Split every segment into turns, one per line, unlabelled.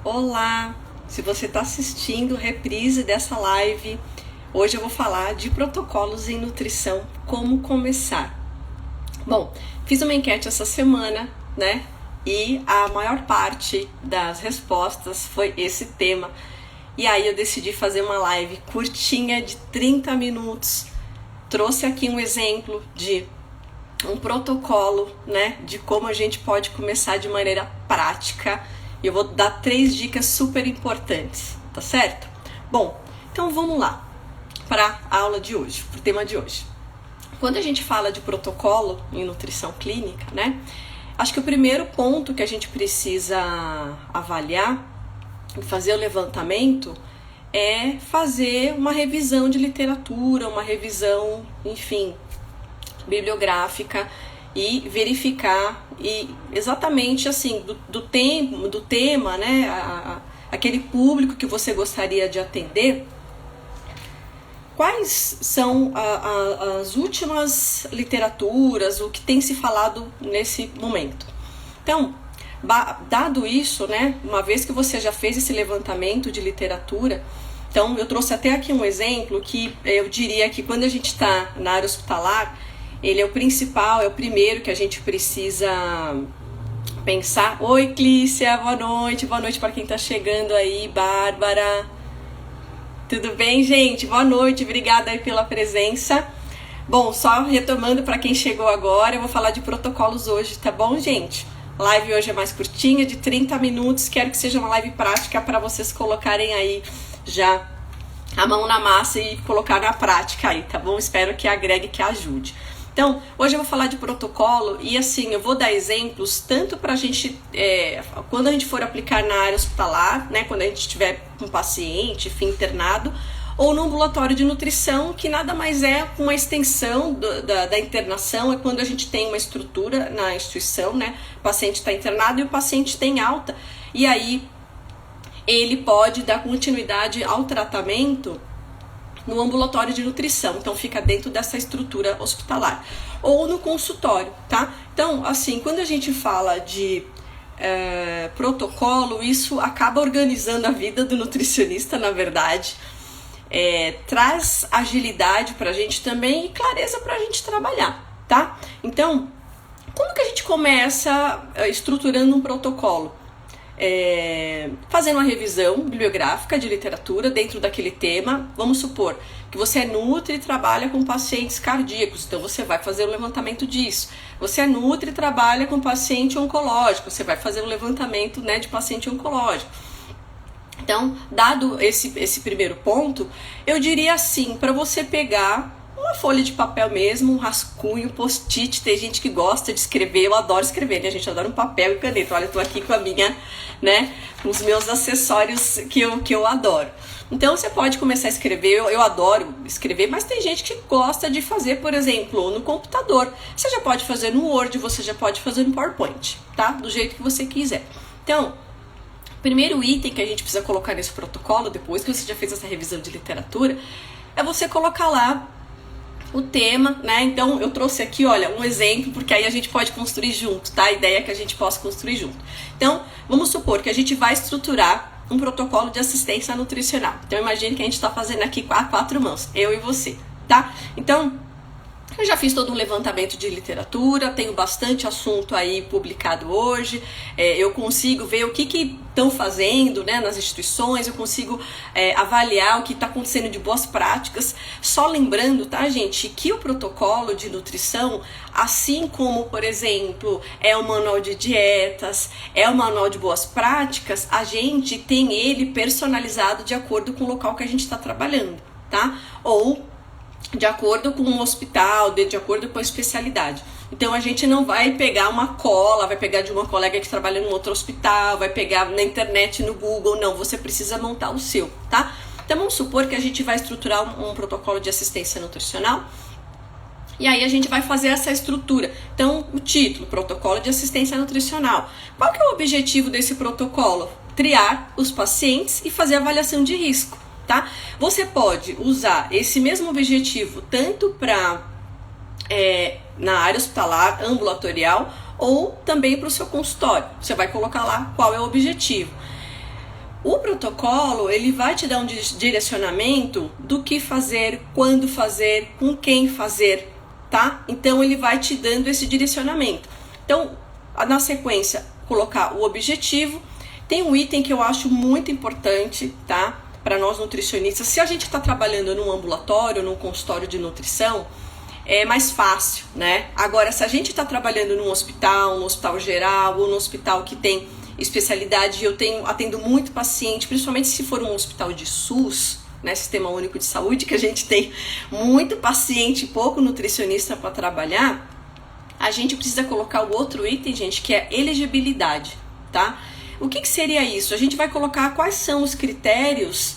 Olá! Se você está assistindo reprise dessa live, hoje eu vou falar de protocolos em nutrição, como começar. Bom, fiz uma enquete essa semana, né? E a maior parte das respostas foi esse tema. E aí eu decidi fazer uma live curtinha de 30 minutos. Trouxe aqui um exemplo de um protocolo, né? De como a gente pode começar de maneira prática. E eu vou dar 3 dicas super importantes, tá certo? Bom, então vamos lá para a aula de hoje, para o tema de hoje. Quando a gente fala de protocolo em nutrição clínica, né? Acho que o primeiro ponto que a gente precisa avaliar e fazer o levantamento é fazer uma revisão de literatura, uma revisão, enfim, bibliográfica e verificar e exatamente assim do tema, né, aquele público que você gostaria de atender, quais são as últimas literaturas, o que tem se falado nesse momento. Então, dado isso, né, uma vez que você já fez esse levantamento de literatura, então eu trouxe até aqui um exemplo que eu diria que quando a gente está na área hospitalar, ele é o principal, é o primeiro que a gente precisa pensar. Oi, Clícia, boa noite para quem está chegando aí, Bárbara. Tudo bem, gente? Boa noite, obrigada aí pela presença. Bom, só retomando para quem chegou agora, eu vou falar de protocolos hoje, tá bom, gente? A live hoje é mais curtinha, de 30 minutos, quero que seja uma live prática para vocês colocarem aí já a mão na massa e colocar na prática aí, tá bom? Espero que agregue, que ajude. Então, hoje eu vou falar de protocolo e assim, eu vou dar exemplos tanto pra gente, quando a gente for aplicar na área hospitalar, né, quando a gente estiver com um paciente, enfim, internado, ou no ambulatório de nutrição, que nada mais é uma extensão da internação, é quando a gente tem uma estrutura na instituição, né, o paciente está internado e o paciente tem alta, e aí ele pode dar continuidade ao tratamento no ambulatório de nutrição, então fica dentro dessa estrutura hospitalar, ou no consultório, tá? Então, assim, quando a gente fala de protocolo, isso acaba organizando a vida do nutricionista, na verdade, traz agilidade pra gente também e clareza pra gente trabalhar, tá? Então, como que a gente começa estruturando um protocolo? Fazendo uma revisão bibliográfica de literatura dentro daquele tema. Vamos supor que você é nutri e trabalha com pacientes cardíacos, então você vai fazer o levantamento disso. Você é nutri e trabalha com paciente oncológico, você vai fazer o levantamento, né, de paciente oncológico. Então, dado esse primeiro ponto, eu diria assim, para você pegar uma folha de papel mesmo, um rascunho, post-it. Tem gente que gosta de escrever, eu adoro escrever, né? A gente adora um papel e caneta. Olha, eu tô aqui com a minha, né, com os meus acessórios que eu adoro. Então você pode começar a escrever, eu adoro escrever, mas tem gente que gosta de fazer, por exemplo, no computador. Você já pode fazer no Word, você já pode fazer no PowerPoint, tá? Do jeito que você quiser. Então, o primeiro item que a gente precisa colocar nesse protocolo, depois que você já fez essa revisão de literatura, é você colocar lá o tema, né? Então eu trouxe aqui, olha, um exemplo, porque aí a gente pode construir junto, tá? A ideia é que a gente possa construir junto. Então, vamos supor que a gente vai estruturar um protocolo de assistência nutricional. Então, imagine que a gente está fazendo aqui a 4 mãos, eu e você, tá? Então, eu já fiz todo um levantamento de literatura, tenho bastante assunto aí publicado hoje, eu consigo ver o que estão fazendo, né, nas instituições, eu consigo avaliar o que está acontecendo de boas práticas. Só lembrando, tá, gente, que o protocolo de nutrição, assim como, por exemplo, é o manual de dietas, é o manual de boas práticas, a gente tem ele personalizado de acordo com o local que a gente está trabalhando, tá? Ou de acordo com o hospital, de acordo com a especialidade. Então a gente não vai pegar uma cola, vai pegar de uma colega que trabalha num outro hospital, vai pegar na internet, no Google, não, você precisa montar o seu, tá? Então vamos supor que a gente vai estruturar um protocolo de assistência nutricional e aí a gente vai fazer essa estrutura. Então o título, protocolo de assistência nutricional. Qual que é o objetivo desse protocolo? Triar os pacientes e fazer avaliação de risco. Tá? Você pode usar esse mesmo objetivo tanto para na área hospitalar, ambulatorial, ou também para o seu consultório. Você vai colocar lá qual é o objetivo. O protocolo, ele vai te dar um direcionamento do que fazer, quando fazer, com quem fazer, tá? Então ele vai te dando esse direcionamento. Então, na sequência, colocar o objetivo. Tem um item que eu acho muito importante, tá? Para nós nutricionistas. Se a gente está trabalhando num ambulatório, num consultório de nutrição, é mais fácil, né? Agora, se a gente está trabalhando num hospital geral, ou num hospital que tem especialidade, atendo muito paciente, principalmente se for um hospital de SUS, né, Sistema Único de Saúde, que a gente tem muito paciente e pouco nutricionista para trabalhar, a gente precisa colocar o outro item, gente, que é elegibilidade, tá? O que seria isso? A gente vai colocar quais são os critérios,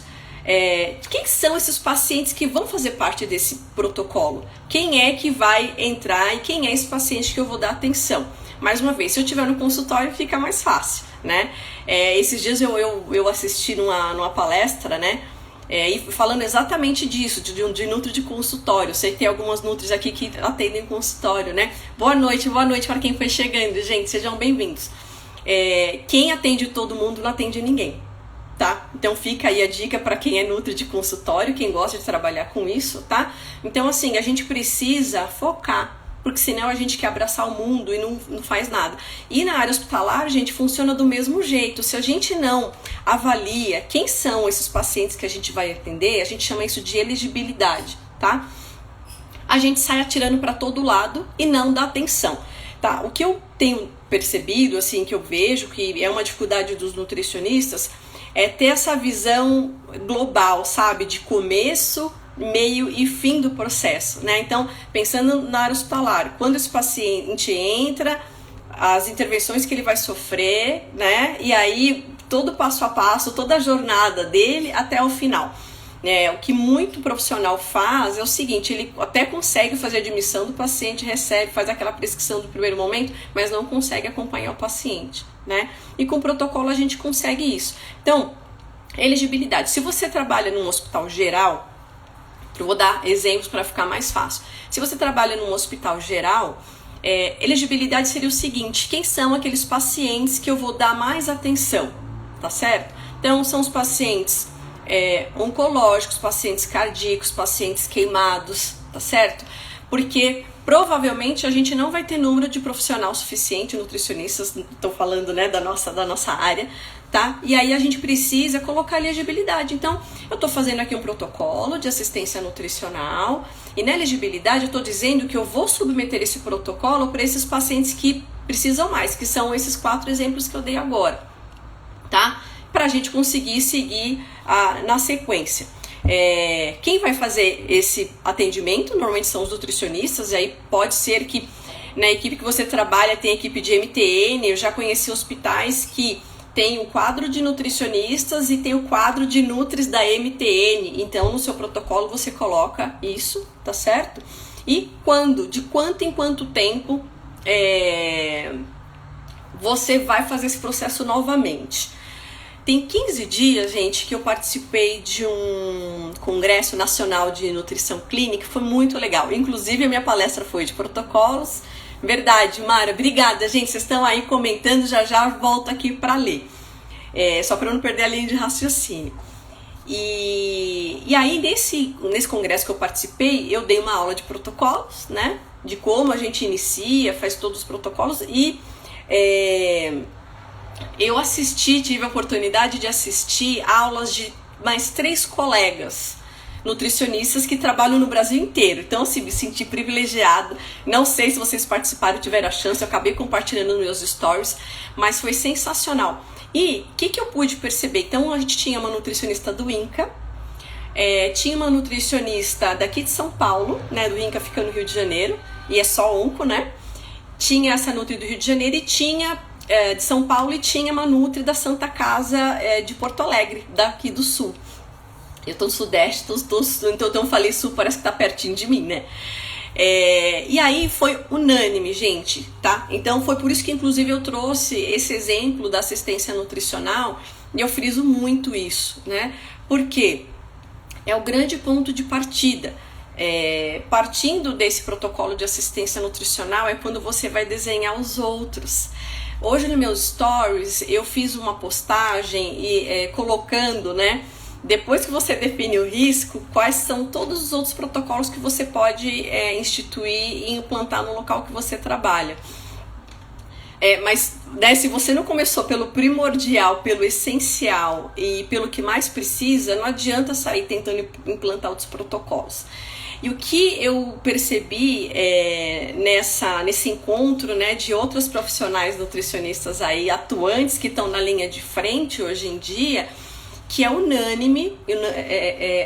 quem são esses pacientes que vão fazer parte desse protocolo? Quem é que vai entrar e quem é esse paciente que eu vou dar atenção? Mais uma vez, se eu estiver no consultório, fica mais fácil, né? Esses dias eu assisti numa palestra, né? E falando exatamente disso, de nutri de consultório. Eu sei que tem algumas nutris aqui que atendem consultório, né? Boa noite para quem foi chegando, gente, sejam bem-vindos. Quem atende todo mundo não atende ninguém, tá? Então fica aí a dica para quem é nutri de consultório, quem gosta de trabalhar com isso, tá? Então assim, a gente precisa focar, porque senão a gente quer abraçar o mundo e não faz nada. E na área hospitalar, gente, funciona do mesmo jeito. Se a gente não avalia quem são esses pacientes que a gente vai atender, a gente chama isso de elegibilidade, tá? A gente sai atirando para todo lado e não dá atenção, tá? O que eu tenho percebido, assim, que eu vejo que é uma dificuldade dos nutricionistas, é ter essa visão global, sabe? De começo, meio e fim do processo, né? Então, pensando na área hospitalar, quando esse paciente entra, as intervenções que ele vai sofrer, né? E aí, todo passo a passo, toda a jornada dele até o final. O que muito profissional faz é o seguinte, ele até consegue fazer a admissão do paciente, recebe, faz aquela prescrição do primeiro momento, mas não consegue acompanhar o paciente, né? E com o protocolo a gente consegue isso. Então, elegibilidade. Se você trabalha num hospital geral, eu vou dar exemplos para ficar mais fácil. Se você trabalha num hospital geral, elegibilidade seria o seguinte, quem são aqueles pacientes que eu vou dar mais atenção, tá certo? Então, são os pacientes oncológicos, pacientes cardíacos, pacientes queimados, tá certo? Porque provavelmente a gente não vai ter número de profissional suficiente, nutricionistas, estou falando, né, da nossa área, tá? E aí a gente precisa colocar elegibilidade. Então, eu estou fazendo aqui um protocolo de assistência nutricional e na elegibilidade eu estou dizendo que eu vou submeter esse protocolo para esses pacientes que precisam mais, que são esses 4 exemplos que eu dei agora, tá? Para a gente conseguir seguir na sequência. Quem vai fazer esse atendimento normalmente são os nutricionistas, e aí pode ser que na equipe que você trabalha tem equipe de MTN. Eu já conheci hospitais que tem o quadro de nutricionistas e tem o quadro de nutris da MTN, então no seu protocolo você coloca isso, tá certo? E de quanto em quanto tempo você vai fazer esse processo novamente. Tem 15 dias, gente, que eu participei de um congresso nacional de nutrição clínica, foi muito legal. Inclusive, a minha palestra foi de protocolos. Verdade, Mara, obrigada, gente. Vocês estão aí comentando, já volto aqui para ler. Só para eu não perder a linha de raciocínio. E aí, nesse congresso que eu participei, eu dei uma aula de protocolos, né? De como a gente inicia, faz todos os protocolos e... eu tive a oportunidade de assistir aulas de mais 3 colegas nutricionistas que trabalham no Brasil inteiro. Então, assim, me senti privilegiada. Não sei se vocês participaram, tiveram a chance, eu acabei compartilhando nos meus stories, mas foi sensacional. E o que eu pude perceber? Então, a gente tinha uma nutricionista do INCA, tinha uma nutricionista daqui de São Paulo, né, do INCA fica no Rio de Janeiro, e é só onco, né? Tinha essa nutri do Rio de Janeiro e tinha... de São Paulo, e tinha uma nutri da Santa Casa de Porto Alegre, daqui do sul. Eu tô no Sudeste, então eu falei sul, parece que tá pertinho de mim, né? E aí foi unânime, gente, tá? Então foi por isso que inclusive eu trouxe esse exemplo da assistência nutricional, e eu friso muito isso, né? Porque é o grande ponto de partida. Partindo desse protocolo de assistência nutricional é quando você vai desenhar os outros. Hoje nos meus stories eu fiz uma postagem e colocando, né, depois que você define o risco, quais são todos os outros protocolos que você pode instituir e implantar no local que você trabalha. Mas né, se você não começou pelo primordial, pelo essencial e pelo que mais precisa, não adianta sair tentando implantar outros protocolos. E o que eu percebi nesse encontro, né, de outros profissionais nutricionistas aí atuantes que estão na linha de frente hoje em dia, que é unânime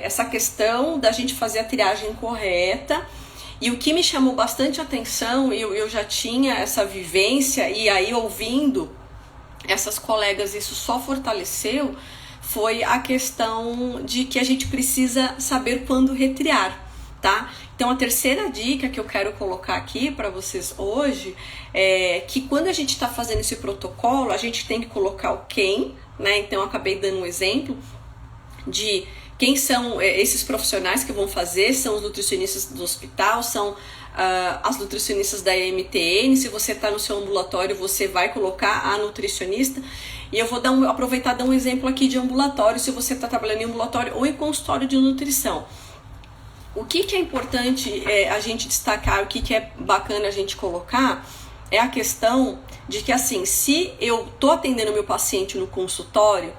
essa questão da gente fazer a triagem correta. E o que me chamou bastante atenção, eu já tinha essa vivência, e aí ouvindo essas colegas isso só fortaleceu, foi a questão de que a gente precisa saber quando retriar, tá? Então a terceira dica que eu quero colocar aqui para vocês hoje é que quando a gente está fazendo esse protocolo, a gente tem que colocar o quem, né? Então eu acabei dando um exemplo de quem são esses profissionais que vão fazer, são os nutricionistas do hospital, são as nutricionistas da MTN. Se você está no seu ambulatório, você vai colocar a nutricionista. E eu vou aproveitar e dar um exemplo aqui de ambulatório, se você está trabalhando em ambulatório ou em consultório de nutrição. O que é importante a gente destacar, o que é bacana a gente colocar, é a questão de que, assim, se eu estou atendendo meu paciente no consultório,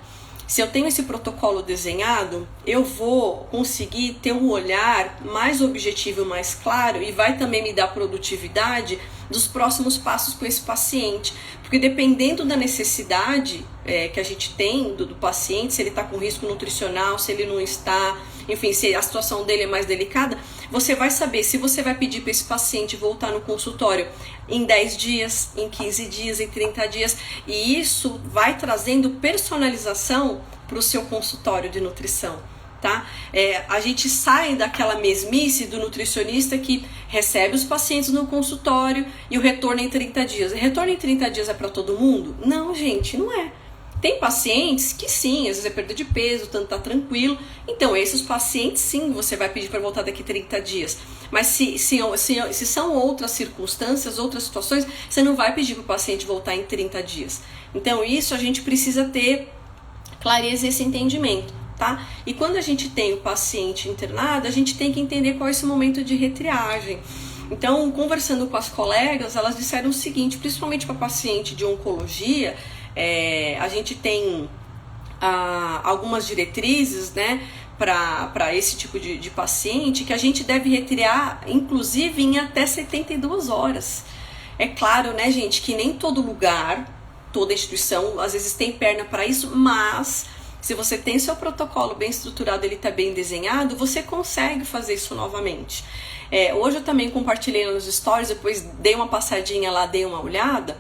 se eu tenho esse protocolo desenhado, eu vou conseguir ter um olhar mais objetivo, mais claro, e vai também me dar produtividade dos próximos passos com esse paciente. Porque dependendo da necessidade que a gente tem do paciente, se ele está com risco nutricional, se ele não está, enfim, se a situação dele é mais delicada, você vai saber se você vai pedir para esse paciente voltar no consultório em 10 dias, em 15 dias, em 30 dias, e isso vai trazendo personalização para o seu consultório de nutrição, tá? A gente sai daquela mesmice do nutricionista que recebe os pacientes no consultório e o retorno em 30 dias. Retorno em 30 dias é para todo mundo? Não, gente, não é. Tem pacientes que sim, às vezes é perda de peso, tanto tá tranquilo. Então, esses pacientes sim, você vai pedir para voltar daqui 30 dias. Mas se são outras circunstâncias, outras situações, você não vai pedir para o paciente voltar em 30 dias. Então, isso a gente precisa ter clareza e esse entendimento, tá? E quando a gente tem o paciente internado, a gente tem que entender qual é esse momento de retriagem. Então, conversando com as colegas, elas disseram o seguinte, principalmente para paciente de oncologia, a gente tem algumas diretrizes, né, para esse tipo de paciente, que a gente deve retriar, inclusive, em até 72 horas. É claro, né, gente, que nem todo lugar, toda instituição, às vezes tem perna para isso, mas se você tem seu protocolo bem estruturado, ele está bem desenhado, você consegue fazer isso novamente. Hoje eu também compartilhei nos stories, depois dei uma passadinha lá, dei uma olhada.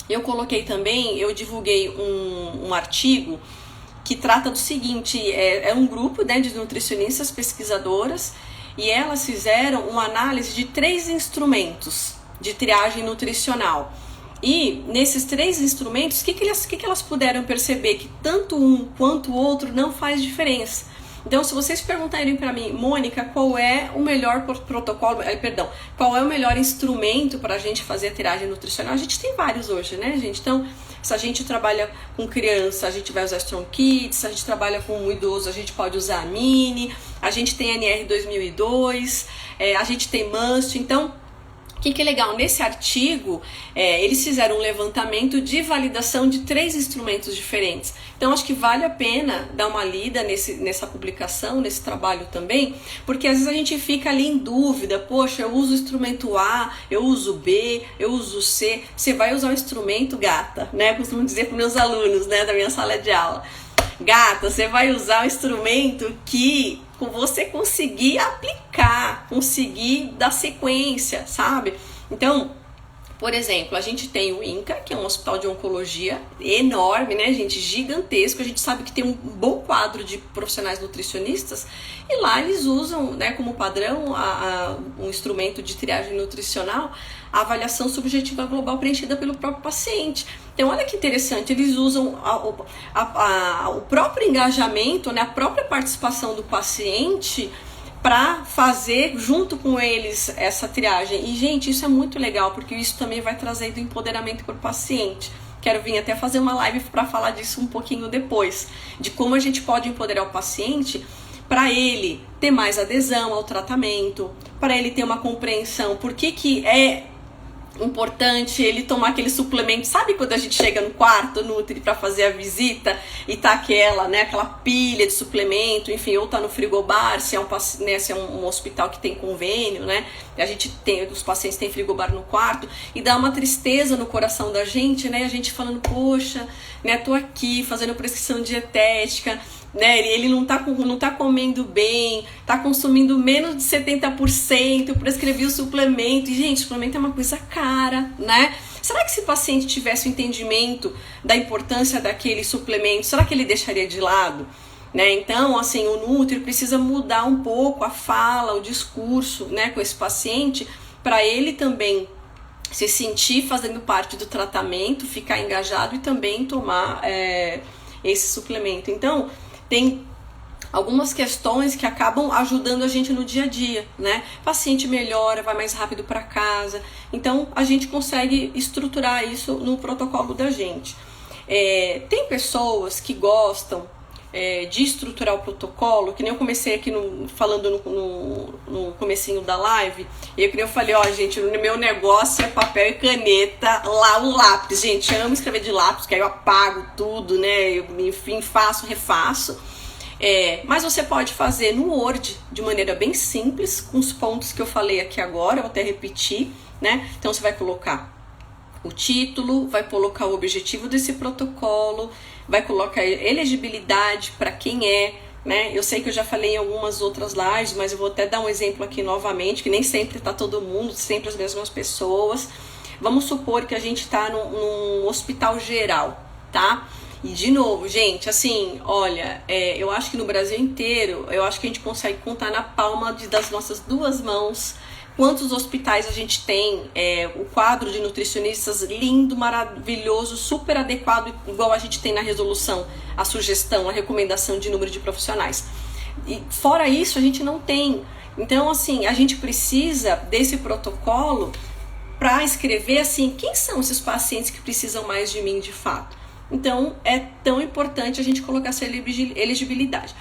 Eu coloquei também, eu divulguei um artigo que trata do seguinte, é um grupo, né, de nutricionistas pesquisadoras, e elas fizeram uma análise de 3 instrumentos de triagem nutricional. E nesses 3 instrumentos, o que elas puderam perceber? Que tanto um quanto o outro não faz diferença. Então, se vocês perguntarem para mim, Mônica, qual é o melhor protocolo, qual é o melhor instrumento para a gente fazer a triagem nutricional? A gente tem vários hoje, né, gente? Então, se a gente trabalha com criança, a gente vai usar Strong Kids, se a gente trabalha com um idoso, a gente pode usar a Mini, a gente tem NR 2002, a gente tem Must. Então, o que é legal? Nesse artigo, eles fizeram um levantamento de validação de 3 instrumentos diferentes. Então, acho que vale a pena dar uma lida nessa publicação, nesse trabalho também, porque às vezes a gente fica ali em dúvida, poxa, eu uso o instrumento A, eu uso B, eu uso C. Você vai usar o instrumento, gata, né? Eu costumo dizer para meus alunos, né, da minha sala de aula. Gata, você vai usar um instrumento que você conseguir aplicar, conseguir dar sequência, sabe? Então, por exemplo, a gente tem o INCA, que é um hospital de oncologia enorme, né, gente? Gigantesco. A gente sabe que tem um bom quadro de profissionais nutricionistas e lá eles usam, né, como padrão um instrumento de triagem nutricional, a avaliação subjetiva global preenchida pelo próprio paciente. Então, olha que interessante, eles usam o próprio engajamento, né, a própria participação do paciente para fazer junto com eles essa triagem. E, gente, isso é muito legal, porque isso também vai trazendo empoderamento para o paciente. Quero vir até fazer uma live para falar disso um pouquinho depois, de como a gente pode empoderar o paciente para ele ter mais adesão ao tratamento, para ele ter uma compreensão por que é importante ele tomar aquele suplemento. Sabe quando a gente chega no quarto Nutri para fazer a visita e tá aquela pilha de suplemento, enfim, ou tá no frigobar, se é um hospital que tem convênio, né? A gente tem, os pacientes têm frigobar no quarto e dá uma tristeza no coração da gente, né? A gente falando, poxa, né, tô aqui fazendo prescrição dietética, né, ele não tá comendo bem, tá consumindo menos de 70%, prescrevi o suplemento. E, gente, suplemento é uma coisa cara, né? Será que se o paciente tivesse o entendimento da importância daquele suplemento, será que ele deixaria de lado? Né? Então, assim, o Nutri precisa mudar um pouco a fala, o discurso, né, com esse paciente, para ele também se sentir fazendo parte do tratamento, ficar engajado e também tomar esse suplemento. Então, tem algumas questões que acabam ajudando a gente no dia a dia, né? O paciente melhora, vai mais rápido para casa. Então, a gente consegue estruturar isso no protocolo da gente. Tem pessoas que gostam de estruturar o protocolo, que nem eu comecei aqui falando no comecinho da live, e que nem eu falei, gente, o meu negócio é papel e caneta, lá o lápis, gente, eu amo escrever de lápis, que aí eu apago tudo, né, enfim, faço, refaço, mas você pode fazer no Word, de maneira bem simples, com os pontos que eu falei aqui agora, eu vou até repetir, né, então você vai colocar o título, vai colocar o objetivo desse protocolo, vai colocar elegibilidade para quem é, né? Eu sei que eu já falei em algumas outras lives, mas eu vou até dar um exemplo aqui novamente, que nem sempre está todo mundo, sempre as mesmas pessoas. Vamos supor que a gente está num hospital geral, tá? E de novo, gente, assim, olha, eu acho que no Brasil inteiro, eu acho que a gente consegue contar na palma das nossas duas mãos quantos hospitais a gente tem, o quadro de nutricionistas lindo, maravilhoso, super adequado, igual a gente tem na resolução, a sugestão, a recomendação de número de profissionais. E fora isso, a gente não tem. Então, assim, a gente precisa desse protocolo para escrever, assim, quem são esses pacientes que precisam mais de mim de fato. Então, é tão importante a gente colocar essa elegibilidade.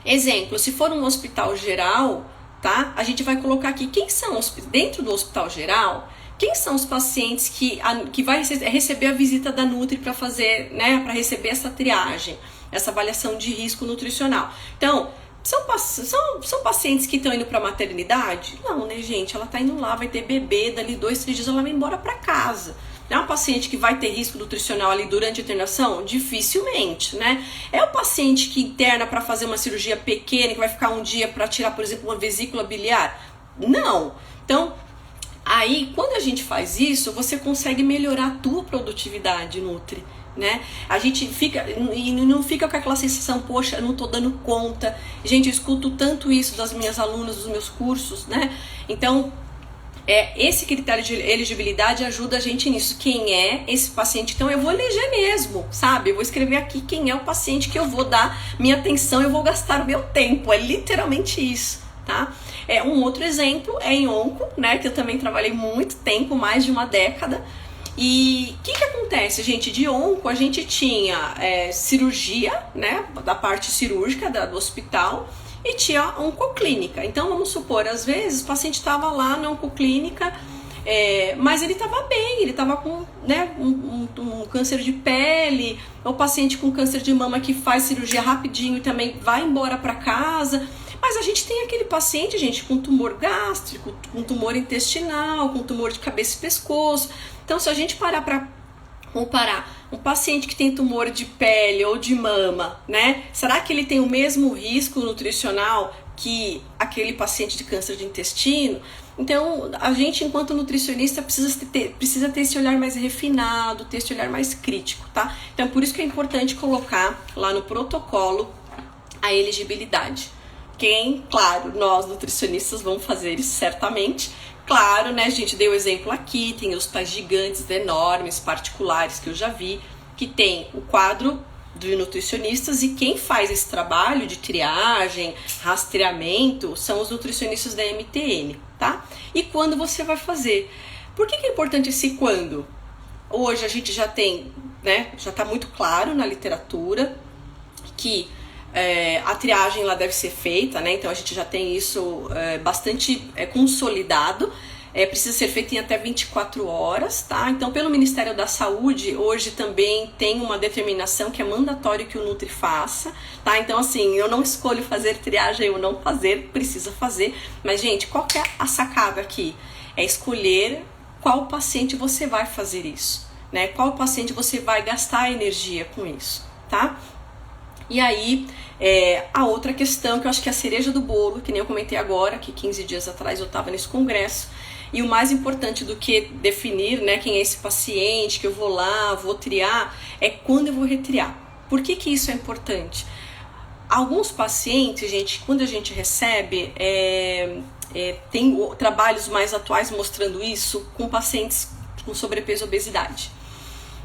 Exemplo, se for um hospital geral, tá? A gente vai colocar aqui quem são dentro do hospital geral, quem são os pacientes que vai receber a visita da Nutri para fazer, né, para receber essa triagem, essa avaliação de risco nutricional. Então, são pacientes que estão indo para a maternidade? Não, né, gente? Ela tá indo lá, vai ter bebê, dali 2, 3 dias ela vai embora para casa. É um paciente que vai ter risco nutricional ali durante a internação? Dificilmente, né? É o paciente que interna para fazer uma cirurgia pequena, que vai ficar um dia para tirar, por exemplo, uma vesícula biliar? Não. Então, aí, quando a gente faz isso, você consegue melhorar a tua produtividade, Nutri, né? A gente fica, e não fica com aquela sensação, poxa, eu não tô dando conta. Gente, eu escuto tanto isso das minhas alunas, dos meus cursos, né? Então, esse critério de elegibilidade ajuda a gente nisso. Quem é esse paciente? Então eu vou eleger mesmo, sabe? Eu vou escrever aqui quem é o paciente que eu vou dar minha atenção, eu vou gastar o meu tempo. É literalmente isso, tá? Um outro exemplo é em onco, né? Que eu também trabalhei muito tempo, mais de uma década. E o que acontece, gente? De onco a gente tinha cirurgia, né? Da parte cirúrgica do hospital. E tinha oncoclínica. Então, vamos supor, às vezes o paciente estava lá na oncoclínica, mas ele estava bem, ele estava com, né, um câncer de pele, ou paciente com câncer de mama que faz cirurgia rapidinho e também vai embora para casa. Mas a gente tem aquele paciente, gente, com tumor gástrico, com tumor intestinal, com tumor de cabeça e pescoço. Então, se a gente parar para comparar um paciente que tem tumor de pele ou de mama, né? Será que ele tem o mesmo risco nutricional que aquele paciente de câncer de intestino? Então, a gente, enquanto nutricionista, precisa ter esse olhar mais refinado, ter esse olhar mais crítico, tá? Então, por isso que é importante colocar lá no protocolo a elegibilidade. Claro, nós nutricionistas vamos fazer isso certamente. Claro, né, gente, dei o exemplo aqui, tem hospitais gigantes, enormes, particulares que eu já vi, que tem o quadro de nutricionistas, e quem faz esse trabalho de triagem, rastreamento, são os nutricionistas da MTN, tá? E quando você vai fazer? Por que é importante esse quando? Hoje a gente já tem, né, já está muito claro na literatura que a triagem lá deve ser feita, né? Então a gente já tem isso bastante consolidado. Precisa ser feito em até 24 horas, tá? Então, pelo Ministério da Saúde, hoje também tem uma determinação que é mandatório que o Nutri faça, tá? Então, assim, eu não escolho fazer triagem ou não fazer, precisa fazer. Mas, gente, qual que é a sacada aqui? É escolher qual paciente você vai fazer isso, né? Qual paciente você vai gastar energia com isso, tá? E aí, a outra questão, que eu acho que é a cereja do bolo, que nem eu comentei agora, que 15 dias atrás eu estava nesse congresso, e o mais importante do que definir, né, quem é esse paciente, que eu vou lá, vou triar, é quando eu vou retriar. Por que isso é importante? Alguns pacientes, gente, quando a gente recebe, tem trabalhos mais atuais mostrando isso com pacientes com sobrepeso e obesidade.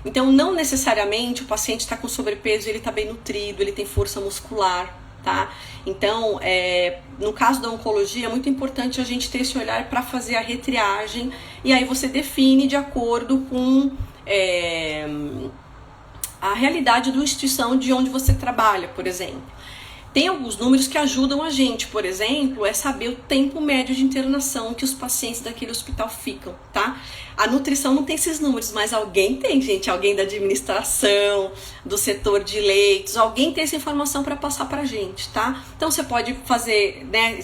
Então, não necessariamente o paciente está com sobrepeso, ele está bem nutrido, ele tem força muscular, tá? Então, no caso da oncologia, é muito importante a gente ter esse olhar para fazer a retriagem, e aí você define de acordo com a realidade da instituição de onde você trabalha, por exemplo. Tem alguns números que ajudam a gente, por exemplo, saber o tempo médio de internação que os pacientes daquele hospital ficam, tá? A nutrição não tem esses números, mas alguém tem, gente, alguém da administração, do setor de leitos, alguém tem essa informação para passar pra gente, tá? Então você pode fazer, né,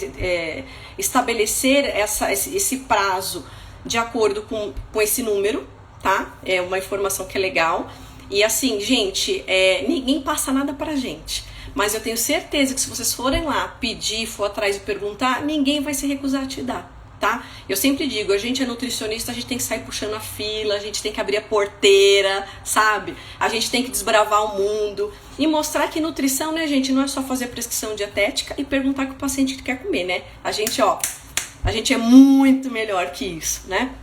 estabelecer esse prazo de acordo com esse número, tá? É uma informação que é legal. E assim, gente, ninguém passa nada pra gente. Mas eu tenho certeza que se vocês forem lá pedir, for atrás e perguntar, ninguém vai se recusar a te dar, tá? Eu sempre digo, a gente é nutricionista, a gente tem que sair puxando a fila, a gente tem que abrir a porteira, sabe? A gente tem que desbravar o mundo e mostrar que nutrição, né, gente, não é só fazer prescrição dietética e perguntar o que o paciente quer comer, né? A gente é muito melhor que isso, né?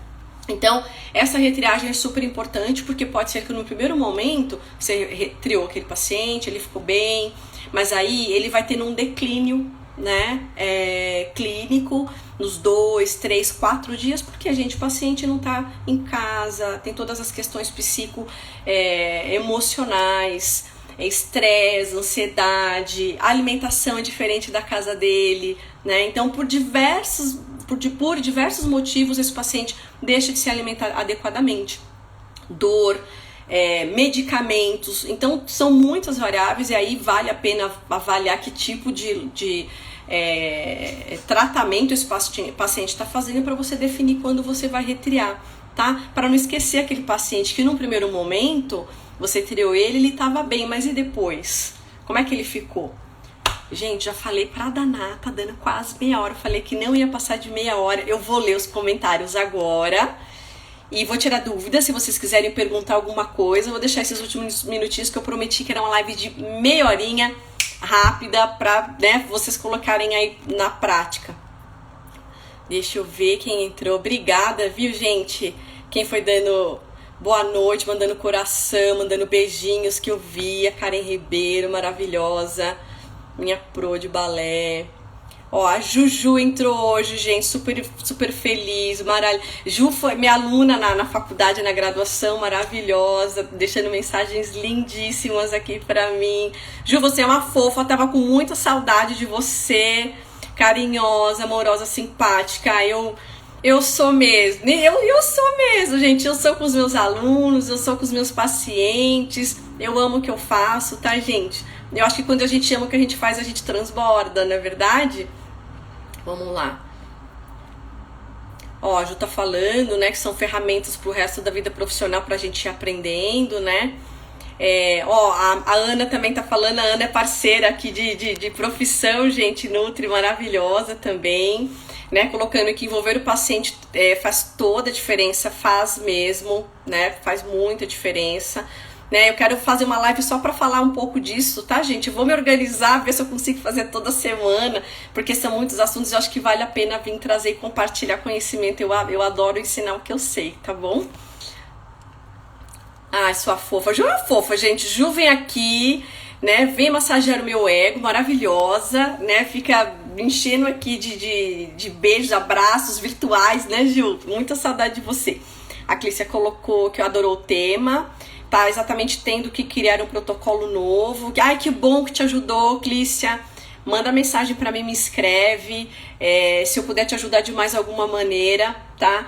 Então, essa retriagem é super importante, porque pode ser que no primeiro momento você retriou aquele paciente, ele ficou bem, mas aí ele vai tendo um declínio, né, clínico nos 2, 3, 4 dias, porque o paciente não tá em casa, tem todas as questões emocionais, estresse, ansiedade, a alimentação é diferente da casa dele, né? Então, por diversos motivos, esse paciente deixa de se alimentar adequadamente. Dor, medicamentos, então são muitas variáveis, e aí vale a pena avaliar que tipo de tratamento esse paciente está fazendo para você definir quando você vai retriar, tá? Para não esquecer aquele paciente que num primeiro momento você triou ele estava bem, mas e depois? Como é que ele ficou? Gente, já falei pra danar, tá dando quase meia hora, eu falei que não ia passar de meia hora, eu vou ler os comentários agora e vou tirar dúvidas. Se vocês quiserem perguntar alguma coisa, eu vou deixar esses últimos minutinhos que eu prometi que era uma live de meia horinha rápida pra, né, vocês colocarem aí na prática. Deixa eu ver quem entrou. Obrigada, viu, gente? Quem foi dando boa noite, mandando coração, mandando beijinhos, que eu vi. A Karen Ribeiro, maravilhosa. Minha pro de balé. Ó, a Juju entrou hoje, gente, super feliz, maravilhosa. Ju foi minha aluna na faculdade, na graduação, maravilhosa, deixando mensagens lindíssimas aqui pra mim. Ju, você é uma fofa, tava com muita saudade de você, carinhosa, amorosa, simpática. Eu sou mesmo, eu sou mesmo, gente. Eu sou com os meus alunos, eu sou com os meus pacientes, eu amo o que eu faço, tá, gente? Eu acho que quando a gente ama o que a gente faz, a gente transborda, não é verdade? Vamos lá. Ó, a Ju tá falando, né, que são ferramentas pro resto da vida profissional pra gente ir aprendendo, né? Ó, a Ana também tá falando, a Ana é parceira aqui de profissão, gente, Nutri, maravilhosa também, né? Colocando que envolver o paciente faz toda a diferença, faz mesmo, né? Faz muita diferença. Né, eu quero fazer uma live só para falar um pouco disso, tá, gente? Eu vou me organizar, ver se eu consigo fazer toda semana, porque são muitos assuntos e eu acho que vale a pena vir trazer e compartilhar conhecimento. Eu adoro ensinar o que eu sei, tá bom? Ai, sua fofa. Ju é fofa, gente. Ju vem aqui, né? Vem massagear o meu ego, maravilhosa, né? Fica me enchendo aqui de beijos, abraços virtuais, né, Gil? Muita saudade de você. A Clícia colocou que adorou o tema, tá exatamente tendo que criar um protocolo novo. Ai, que bom que te ajudou, Clícia. Manda mensagem pra mim, me escreve, se eu puder te ajudar de mais alguma maneira, tá?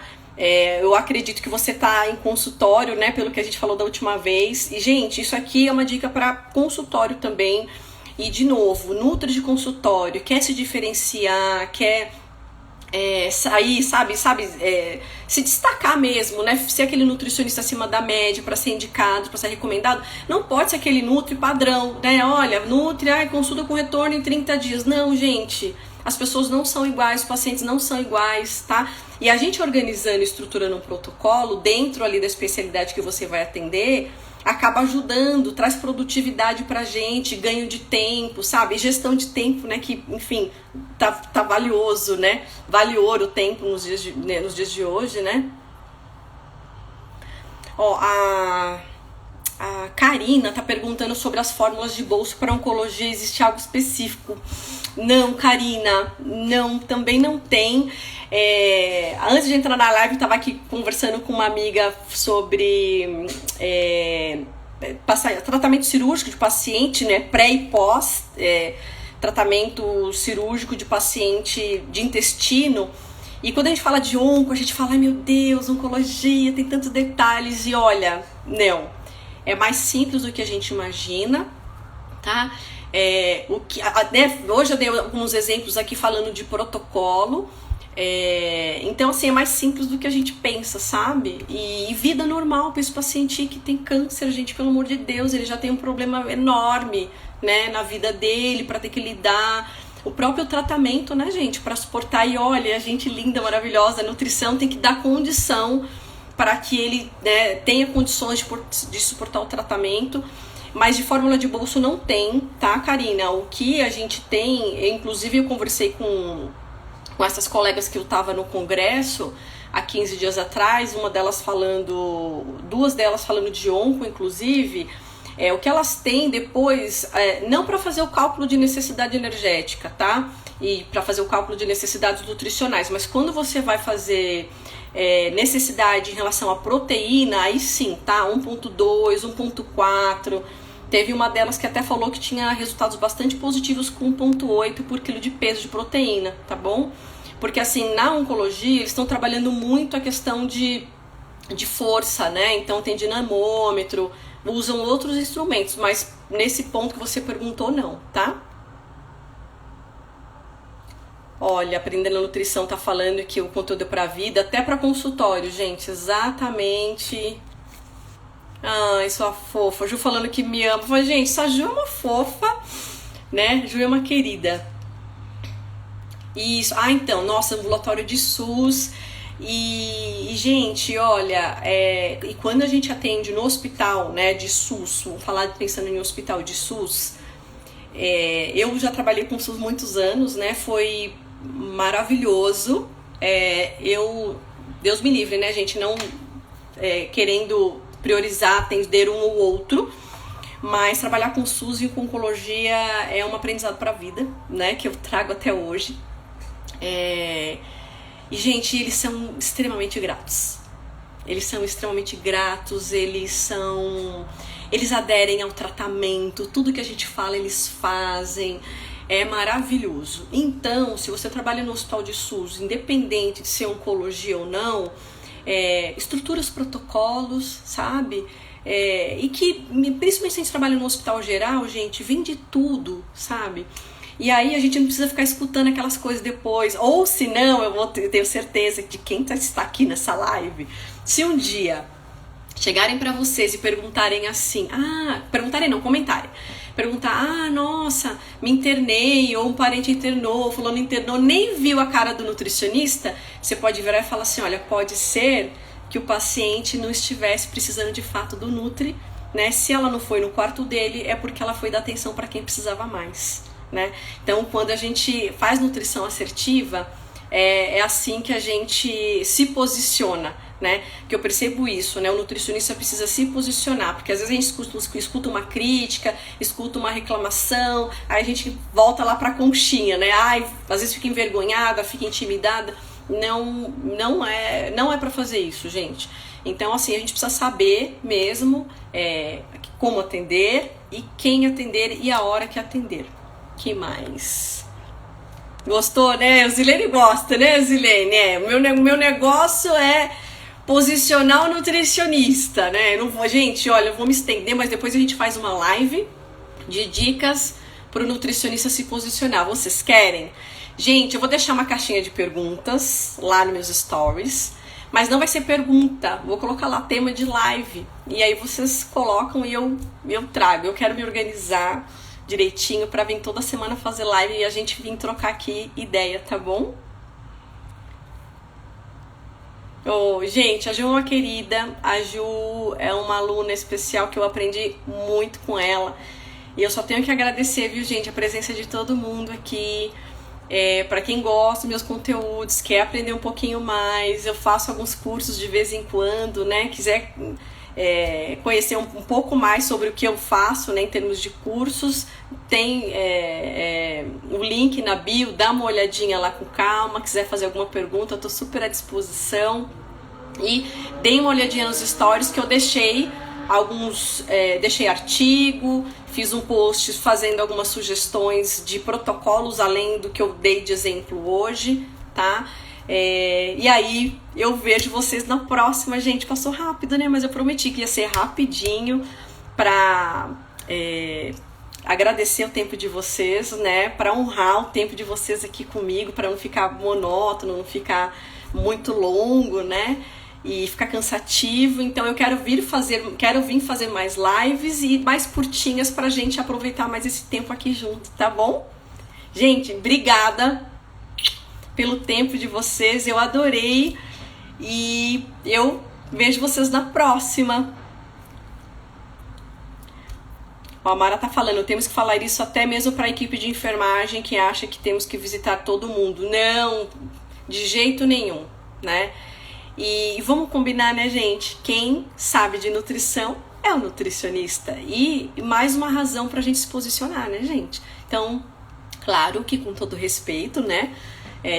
Eu acredito que você tá em consultório, né, pelo que a gente falou da última vez. E, gente, isso aqui é uma dica para consultório também. E, de novo, nutri de consultório, quer se diferenciar, quer sair, sabe, se destacar mesmo, né? Ser aquele nutricionista acima da média para ser indicado, para ser recomendado. Não pode ser aquele nutri padrão, né? Olha, nutri, consulta com retorno em 30 dias. Não, gente. As pessoas não são iguais, os pacientes não são iguais, tá? E a gente organizando e estruturando um protocolo dentro ali da especialidade que você vai atender, acaba ajudando, traz produtividade pra gente, ganho de tempo, sabe? E gestão de tempo, né? Que, enfim, tá valioso, né? Vale ouro o tempo nos dias de hoje, né? Ó, a Karina tá perguntando sobre as fórmulas de bolso para oncologia. Existe algo específico? Não, Karina, não, também não tem. Antes de entrar na live, eu tava aqui conversando com uma amiga sobre tratamento cirúrgico de paciente, né? Pré e pós, tratamento cirúrgico de paciente de intestino. E quando a gente fala de onco, a gente fala, ai meu Deus, oncologia, tem tantos detalhes. E olha, não. É mais simples do que a gente imagina, tá? Hoje eu dei alguns exemplos aqui falando de protocolo. Então, assim, é mais simples do que a gente pensa, sabe? E vida normal para esse paciente que tem câncer, gente, pelo amor de Deus, ele já tem um problema enorme, né, na vida dele, para ter que lidar. O próprio tratamento, né, gente, para suportar. E olha, a gente linda, maravilhosa, a nutrição tem que dar condição para que ele, né, tenha condições de suportar o tratamento, mas de fórmula de bolso não tem, tá, Karina? O que a gente tem, inclusive eu conversei com essas colegas que eu tava no congresso há 15 dias atrás, duas delas falando de onco, inclusive, o que elas têm depois, não para fazer o cálculo de necessidade energética, tá? E para fazer o cálculo de necessidades nutricionais, mas quando você vai fazer necessidade em relação à proteína, aí sim, tá? 1.2, 1.4. Teve uma delas que até falou que tinha resultados bastante positivos com 1.8 por quilo de peso de proteína, tá bom? Porque assim, na oncologia, eles estão trabalhando muito a questão de força, né? Então tem dinamômetro, usam outros instrumentos, mas nesse ponto que você perguntou, não, tá? Olha, Aprendendo a Nutrição tá falando que o conteúdo é pra vida, até pra consultório, gente, exatamente. Ai, sua fofa. Ju falando que me ama. Falei, gente, essa Ju é uma fofa, né? Ju é uma querida. Isso. Então, nossa, ambulatório de SUS. E gente, olha, e quando a gente atende no hospital, né, de SUS, vamos falar pensando em hospital de SUS, eu já trabalhei com SUS muitos anos, né? Foi maravilhoso. Deus me livre, né, gente? Não querendo priorizar, atender um ou outro, mas trabalhar com SUS e com oncologia é um aprendizado para a vida, né? Que eu trago até hoje. E, gente, eles são extremamente gratos. Eles aderem ao tratamento, tudo que a gente fala, eles fazem. É maravilhoso. Então, se você trabalha no hospital de SUS, independente de ser oncologia ou não, estrutura os protocolos, sabe? E que, principalmente se a gente trabalha no hospital geral, gente, vende tudo, sabe? E aí a gente não precisa ficar escutando aquelas coisas depois. Ou se não, eu tenho certeza de quem está aqui nessa live, se um dia chegarem pra vocês e perguntarem assim, comentarem. Perguntar, nossa, me internei, ou um parente internou, fulano internou, nem viu a cara do nutricionista, você pode virar e falar assim, olha, pode ser que o paciente não estivesse precisando de fato do nutri, né? Se ela não foi no quarto dele, é porque ela foi dar atenção para quem precisava mais, né? Então, quando a gente faz nutrição assertiva, é assim que a gente se posiciona, né? Que eu percebo isso, né? O nutricionista precisa se posicionar, porque às vezes a gente escuta uma crítica, escuta uma reclamação, aí a gente volta lá pra conchinha, né? Ai, às vezes fica envergonhada, fica intimidada. Não é para fazer isso, gente. Então, assim, a gente precisa saber mesmo como atender e quem atender e a hora que atender. Que mais? Gostou, né? O Zilene gosta, né, Zilene? Meu negócio é posicionar o nutricionista, né? Eu não vou, gente, olha, eu vou me estender, mas depois a gente faz uma live de dicas para o nutricionista se posicionar. Vocês querem? Gente, eu vou deixar uma caixinha de perguntas lá nos meus stories, mas não vai ser pergunta, vou colocar lá tema de live, e aí vocês colocam e eu trago. Eu quero me organizar direitinho para vir toda semana fazer live e a gente vir trocar aqui ideia, tá bom? Gente, a Ju é uma querida, a Ju é uma aluna especial que eu aprendi muito com ela, e eu só tenho que agradecer, viu, gente, a presença de todo mundo aqui. Para quem gosta dos meus conteúdos, quer aprender um pouquinho mais, eu faço alguns cursos de vez em quando, né? Quiser conhecer um pouco mais sobre o que eu faço, né, em termos de cursos, tem o link na bio, dá uma olhadinha lá com calma. Quiser fazer alguma pergunta, eu tô super à disposição. E deem uma olhadinha nos stories que eu deixei deixei artigo, fiz um post fazendo algumas sugestões de protocolos além do que eu dei de exemplo hoje, tá? E aí eu vejo vocês na próxima, gente. Passou rápido, né? Mas eu prometi que ia ser rapidinho pra agradecer o tempo de vocês, né? Pra honrar o tempo de vocês aqui comigo, pra não ficar monótono, não ficar muito longo, né? E ficar cansativo. Então eu quero vir fazer mais lives e mais curtinhas pra gente aproveitar mais esse tempo aqui junto, tá bom? Gente, obrigada pelo tempo de vocês, eu adorei e eu vejo vocês na próxima. A Mara tá falando, temos que falar isso até mesmo para a equipe de enfermagem que acha que temos que visitar todo mundo. Não, de jeito nenhum, né? E vamos combinar, né, gente? Quem sabe de nutrição é o nutricionista. E mais uma razão pra gente se posicionar, né, gente? Então, claro que com todo respeito, né?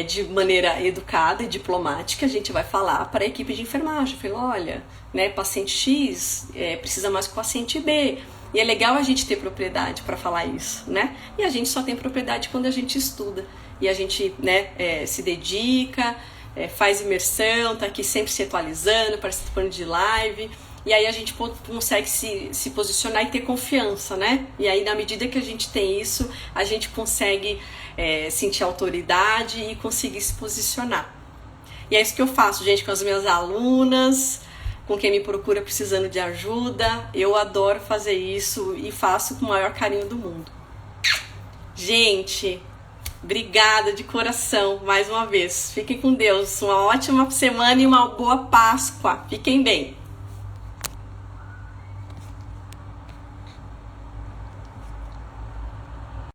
De maneira educada e diplomática, a gente vai falar para a equipe de enfermagem. Fala, olha, né, paciente X precisa mais que o paciente B. E é legal a gente ter propriedade para falar isso, né? E a gente só tem propriedade quando a gente estuda. E a gente, né, se dedica, faz imersão, tá aqui sempre se atualizando, participando de live, e aí a gente consegue se posicionar e ter confiança, né? E aí na medida que a gente tem isso, a gente consegue sentir autoridade e conseguir se posicionar. E é isso que eu faço, gente, com as minhas alunas, com quem me procura precisando de ajuda. Eu adoro fazer isso e faço com o maior carinho do mundo. Gente, obrigada de coração, mais uma vez. Fiquem com Deus. Uma ótima semana e uma boa Páscoa. Fiquem bem.